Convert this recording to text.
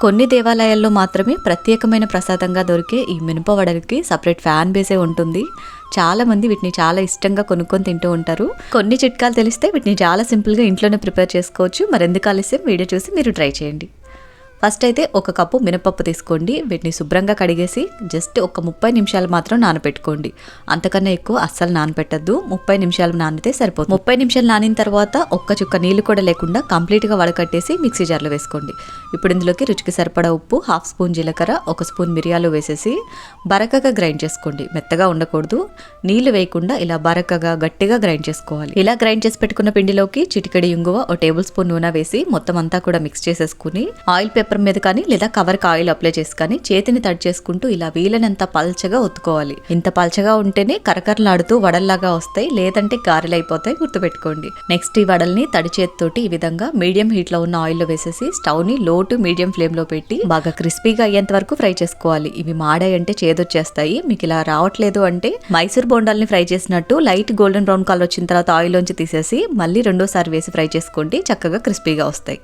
కొన్ని దేవాలయాల్లో మాత్రమే ప్రత్యేకమైన ప్రసాదంగా దొరికే ఈ మినప వడలకి సపరేట్ ఫ్యాన్ బేసే ఉంటుంది. చాలామంది వీటిని చాలా ఇష్టంగా కొనుక్కొని తింటూ ఉంటారు. కొన్ని చిట్కాలు తెలిస్తే వీటిని చాలా సింపుల్గా ఇంట్లోనే ప్రిపేర్ చేసుకోవచ్చు. మరెందుకు ఆలస్యం, వీడియో చూసి మీరు ట్రై చేయండి. ఫస్ట్ అయితే ఒక కప్పు మినపప్పు తీసుకోండి. వీటిని శుభ్రంగా కడిగేసి జస్ట్ ఒక 30 నిమిషాలు మాత్రం నానబెట్టుకోండి. అంతకన్నా ఎక్కువ అస్సలు నానబెట్టద్దు. 30 నిమిషాలు నానితే సరిపోతుంది. 30 నిమిషాలు నానిన తర్వాత ఒక్క చుక్క నీళ్లు కూడా లేకుండా కంప్లీట్గా వడకట్టేసి మిక్సీ జార్లో వేసుకోండి. ఇప్పుడు ఇందులోకి రుచికి సరిపడా ఉప్పు, 1/2 స్పూన్ జీలకర్ర, 1 స్పూన్ మిరియాలు వేసేసి బరకగా గ్రైండ్ చేసుకోండి. మెత్తగా ఉండకూడదు. నీళ్లు వేయకుండా ఇలా బరకగా గట్టిగా గ్రైండ్ చేసుకోవాలి. ఇలా గ్రైండ్ చేసి పెట్టుకున్న పిండిలోకి చిటికెడి ఇంగువ, 1 టేబుల్ స్పూన్ నూనె వేసి మొత్తం అంతా కూడా మిక్స్ చేసేసుకుని ఆయిల్ పేపర్ మీద కానీ లేదా కవర్కి ఆయిల్ అప్లై చేసి కానీ చేతిని తడి చేసుకుంటూ ఇలా వీలైనంత పల్చగా ఒత్తుకోవాలి. ఇంత పల్చగా ఉంటేనే కరకరలాడుతూ వడల్లాగా వస్తాయి, లేదంటే గారెలైపోతాయి, గుర్తుపెట్టుకోండి. నెక్స్ట్ ఈ వడల్ని తడి చేతితోటి ఈ విధంగా మీడియం హీట్ లో ఉన్న ఆయిల్ లో వేసేసి స్టవ్ ని లో టు మీడియం ఫ్లేమ్ లో పెట్టి బాగా క్రిస్పీగా అయ్యేంత వరకు ఫ్రై చేసుకోవాలి. ఇవి మాడాయంటే చేదొచ్చేస్తాయి. మీకు ఇలా రావట్లేదు అంటే మైసూర్ బోండాల్ని ఫ్రై చేసినట్టు లైట్ గోల్డెన్ బ్రౌన్ కలర్ వచ్చిన తర్వాత ఆయిల్ లోంచి తీసేసి మళ్ళీ రెండోసారి వేసి ఫ్రై చేసుకోండి. చక్కగా క్రిస్పీగా వస్తాయి.